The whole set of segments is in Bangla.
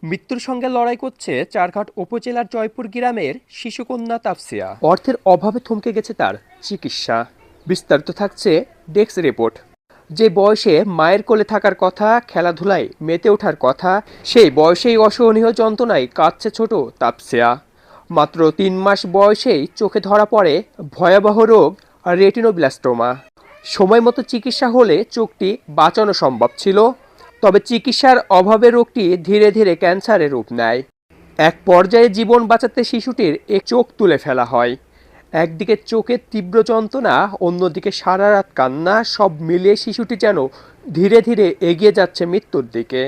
মৃত্যুর সঙ্গে লড়াই করছে চারঘাট উপজেলার জয়পুর গ্রামের শিশুকন্যা তাফসিয়া। অর্থের অভাবে থমকে গেছে তার চিকিৎসা। বিস্তারিত থাকছে ডেস্ক রিপোর্ট। যে বয়সে মায়ের কোলে থাকার কথা, খেলাধুলায় মেতে ওঠার কথা, সেই বয়সেই অসহনীয় যন্ত্রণায় কাঁদছে ছোট তাপসিয়া। মাত্র 3 মাস বয়সেই চোখে ধরা পড়ে ভয়াবহ রোগ রেটিনোব্লাস্টোমা। সময় মতো চিকিৎসা হলে চোখটি বাঁচানো সম্ভব ছিল, তবে চিকিৎসার অভাবে রোগটি ধীরে ধীরে ক্যান্সারের রূপ নেয়। এক পর্যায়ে জীবন বাঁচাতে শিশুটির এক চোখ তুলে ফেলা হয়। একদিকে চোখের তীব্র যন্ত্রণা, অন্যদিকে সারা রাত কান্না, সব মিলিয়ে শিশুটি যেন ধীরে ধীরে এগিয়ে যাচ্ছে মৃত্যুর দিকে।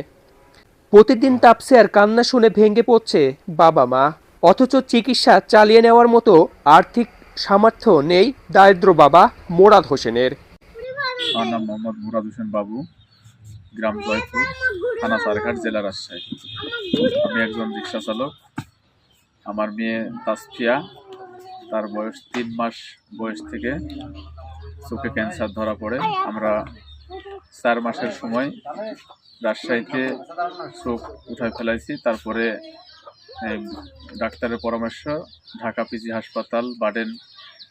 প্রতিদিন তাপসিয়ার কান্না শুনে ভেঙে পড়ছে বাবা মা, অথচ চিকিৎসা চালিয়ে নেওয়ার মতো আর্থিক সামর্থ্য নেই দারিদ্র বাবা মোরাদ হোসেনের। আমার নাম মোহাম্মদ মুরাদ হোসেন বাবু, গ্রাম জয়পুর, থানা চারঘাট, জেলা রাজশাহী। আমি একজন রিক্সা চালক। আমার মেয়ে তাসফিয়া, তার বয়স 3 মাস বয়স থেকে চোখে ক্যান্সার ধরা পড়ে। আমরা 4 মাসের সময় রাজশাহীতে চোখ উঠায় ফেলাইছি। তারপরে ডাক্তারের পরামর্শ ঢাকা পিজি হাসপাতাল, বাডেন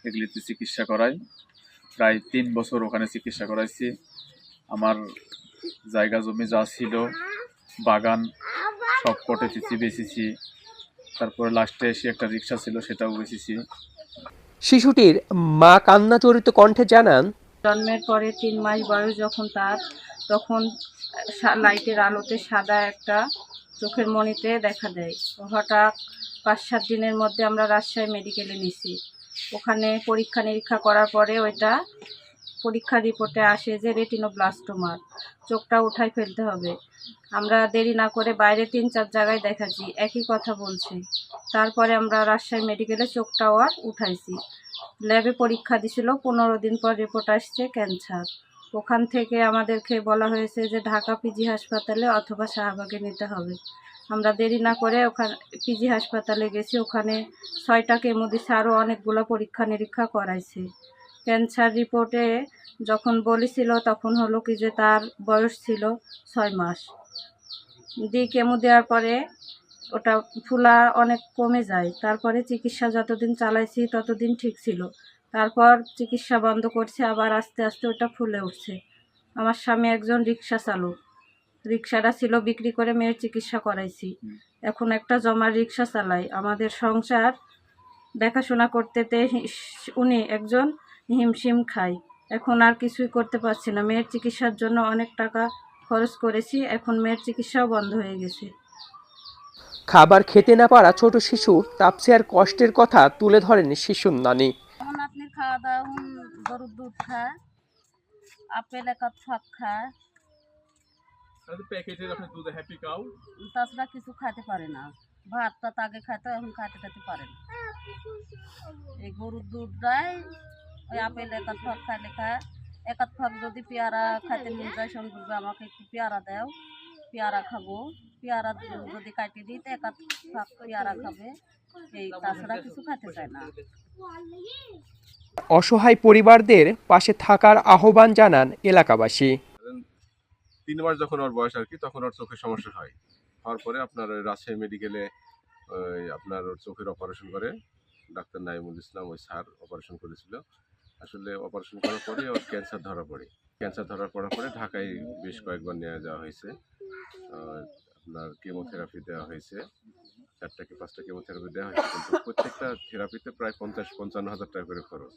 এগুলিতে চিকিৎসা করাই। প্রায় 3 বছর ওখানে চিকিৎসা করাইছি। আমার জায়গা জমি যা ছিল, বাগান সব কটেছি, বেচেছি। তারপরে লাস্টে এসে একটা রিক্সা ছিল, সেটাও বেচেছি। শিশুটির মা কান্না জড়িত কণ্ঠে জানান, জন্মের পরে 3 মাস বয়স যখন তার, তখন লাইটের আলোতে সাদা একটা চোখের মণিতে দেখা দেয়। হঠাৎ 5-7 দিনের মধ্যে আমরা রাজশাহী মেডিকেলে নিছি। ওখানে পরীক্ষা নিরীক্ষা করার পরে ওইটা পরীক্ষার রিপোর্টে আসে যে রেটিনোব্লাস্টোমার, চোখটা উঠাই ফেলতে হবে। আমরা দেরি না করে বাইরে 3-4 জায়গায় দেখাচ্ছি, একই কথা বলছে। তারপরে আমরা রাজশাহী মেডিকেলে চোখটাও আর উঠাইছি। ল্যাবে পরীক্ষা দিছিল, 15 দিন পর রিপোর্ট আসছে ক্যান্সার। ওখান থেকে আমাদেরকে বলা হয়েছে যে ঢাকা পিজি হাসপাতালে অথবা শাহবাগে নিতে হবে। আমরা দেরি না করে ওখানে পিজি হাসপাতালে গেছি। ওখানে 6টা কেমো দিছে, আরও অনেকগুলো পরীক্ষা নিরীক্ষা করাইছে। ক্যান্সার রিপোর্টে যখন বলেছিল তখন হলো কি যে তার বয়স ছিল 6 মাস। কেমো দেওয়ার পরে ওটা ফুলা অনেক কমে যায়। তারপরে চিকিৎসা যতদিন চালাইছি ততদিন ঠিক ছিল। তারপর চিকিৎসা বন্ধ করছে, আবার আস্তে আস্তে ওটা ফুলে উঠছে। আমার স্বামী একজন রিক্সা চালক, রিক্সাটা ছিল বিক্রি করে মেয়ের চিকিৎসা করাইছি। এখন একটা জমার রিক্সা চালাই। আমাদের সংসার দেখাশোনা করতেতে উনি একজন হিমশিম খায়। এখন আর কিছুই করতে পারছি না। মেয়ের চিকিৎসার জন্য অনেক টাকা খরচ করেছি, এখন মেয়ের চিকিৎসাও বন্ধ হয়ে গেছে। খাবার খেতে না পারা ছোট শিশু তাপসিয়ার কষ্টের কথা তুলে ধরেন শিশুর নানি। যেমন আপনি খাওয়া দাওয়া গরুর দুধ খায়, আপেল এক ফাঁক খায়, তাছাড়া কিছু খাইতে পারে না। ভাতটা আগে খাইতো, এখন খাইতে পারে না। এই গরুর দুধ দেয়, ওই আপেল এক ফাঁক খাইলে খায়। এক ফাঁক যদি পেয়ারা খাইতে মন যায়, সঙ্গে বলবে আমাকে একটু পেয়ারা দাও, পেয়ারা খাবো। পেয়ারা যদি কাটি দিই তো এক ফাঁক পেয়ারা খাবে। এই তাছাড়া কিছু খাইতে চায় না। অসহায় পরিবারদের পাশে থাকার আহ্বান জানান এলাকাবাসী। 3 মাস যখন ওর বয়স আর কি, তখন ওর চোখের সমস্যা হওয়ার পরে আপনার রাজশাহী মেডিকেলে আপনার ওর চোখের অপারেশন করে ডাক্তার নাইমুল ইসলাম, ওই স্যার অপারেশন করেছিল। আসলে অপারেশন করার পরে ওর ক্যান্সার ধরা পড়ার পরে ঢাকায় বেশ কয়েকবার নিয়ে যাওয়া হয়েছে। আপনার কেমোথেরাপি দেওয়া হয়েছে, 4টা কি 5টা কেমোথেরাপি দেওয়া হয়েছে, কিন্তু প্রত্যেকটা থেরাপিতে প্রায় 50-55 হাজার টাকা করে খরচ।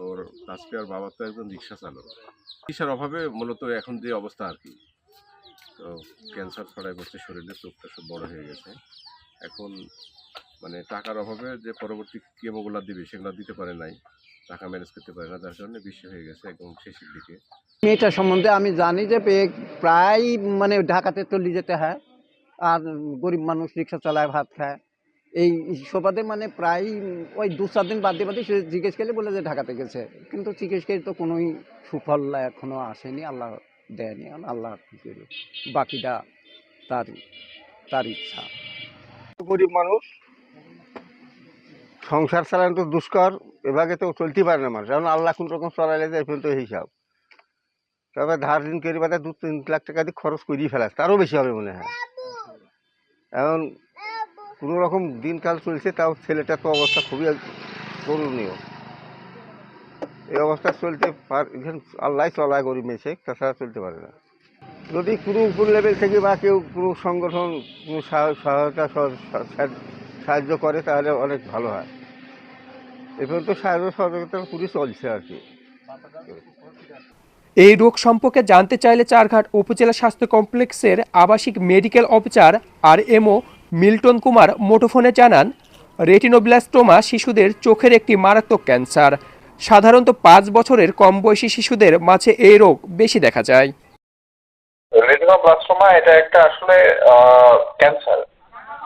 ওর তাসফিয়ার বাবা তো একজন রিক্সা চালক। চিকিৎসার অভাবে মূলত এখন যে অবস্থা আর কি, তো ক্যান্সার ছড়াই পড়ছে শরীরে, চোখটা সব বড় হয়ে গেছে। এখন মানে টাকার অভাবে যে পরবর্তী কেমোগুলা দিবে সেগুলো দিতে পারে নাই, টাকা ম্যানেজ করতে পারে না, যার কারণে বেশি হয়ে গেছে একদম শেষের দিকে। মেয়েটা সম্বন্ধে আমি জানি যে প্রায় মানে ঢাকাতে চলে যেতে হয়, আর গরিব মানুষ রিক্সা চালায়, ভাত খায়। এই সুবাদে মানে প্রায় ওই 2-4 দিন বাদে সে জিজ্ঞেস করলে বলে যে ঢাকাতে গেছে, কিন্তু জিজ্ঞেস করে তো কোনোই সুফল এখনো আসেনি, আল্লাহ দেয়নি। আল্লাহ কি করবে, বাকিটা তার ইচ্ছা। গরিব মানুষ, সংসার চালানো তো দুষ্কর, এভাবে তো চলতে পারে না মানুষ। এখন আল্লাহ কোন রকম চলাইলে যায় পর্যন্ত হিসাব, তবে ধার ঋণ করে বাদে 2-3 লাখ টাকা দিয়ে খরচ করিয়ে ফেলাস, তারও বেশি হবে মনে হয়। এখন কোনো রকম দিনকাল চলছে, তাও ছেলেটার তো অবস্থা খুবই করুণীয়। এই অবস্থা চলতে আল্লাহ চলায় গরিব মেসে, তাছাড়া চলতে পারে না। যদি কোনো উপর লেভেল থেকে বা কেউ কোনো সংগঠন কোনো সহায়তা সাহায্য করে তাহলে অনেক ভালো হয়। এ পর্যন্ত সাহায্য সহযোগিতা পুরো চলছে আর কি। এই রোগ সম্পর্কে জানতে চাইলে চারঘাট উপজেলা স্বাস্থ্য কমপ্লেক্সের আবাসিক medical officer RMO Milton Kumar মুঠোফোনে জানান, রেটিনোব্লাস্টোমা শিশুদের চোখের একটি মারাত্মক ক্যান্সার। সাধারণত 5 বছরের কম বয়সী শিশুদের মাঝে এই রোগ বেশি দেখা যায়। রেটিনোব্লাস্টোমা এটা একটা আসলে ক্যান্সার।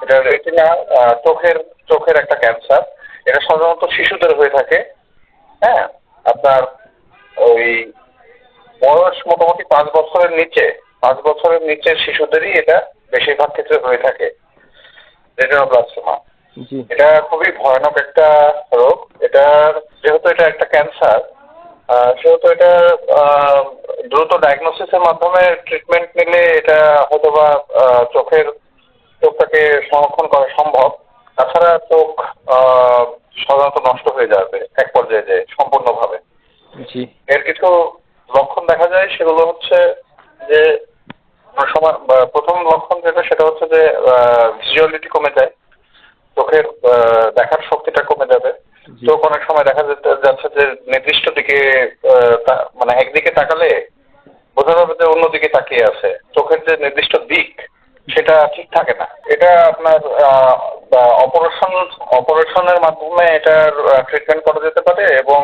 এটা রেটিনা চোখের একটা ক্যান্সার। এটা সাধারণত শিশুদের হয়ে থাকে। হ্যাঁ, আপনার ওই বয়স মোটামুটি 5 বছরের নিচে শিশুদেরই এটা বেশিরভাগ ক্ষেত্রে হয়ে থাকে রেটিনোব্লাস্টোমা। এটা খুবই ভয়ানক একটা রোগ। যেহেতু এটা একটা ক্যান্সার, সেহেতু এটা দ্রুত ডায়াগনোসিসের মাধ্যমে ট্রিটমেন্ট নিলে এটা হয়তোবা চোখটাকে সংরক্ষণ করা সম্ভব। তাছাড়া চোখ সাধারণত নষ্ট হয়ে যাবে এক পর্যায়ে যে সম্পূর্ণভাবে। এর কিছু লক্ষণ দেখা যায়, সেগুলো হচ্ছে যে প্রথম লক্ষণ সেটা হচ্ছে যে ভিজুয়ালিটি কমে যায়, চোখের দেখার শক্তিটা কমে যাবে। চোখ অনেক সময় দেখা যাচ্ছে যে নির্দিষ্ট দিকে মানে একদিকে তাকালে বোঝা যাবে যে অন্যদিকে তাকিয়ে আছে। চোখের যে নির্দিষ্ট দিক সেটা ঠিক থাকে না। এটা আপনার অপারেশনের মাধ্যমে এটার ট্রিটমেন্ট করা যেতে পারে এবং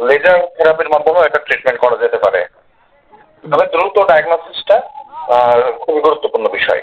লেজার থেরাপির মাধ্যমে এটা ট্রিটমেন্ট করা যেতে পারে। তবে দ্রুত ডায়াগনোসিসটা খুবই গুরুত্বপূর্ণ বিষয়।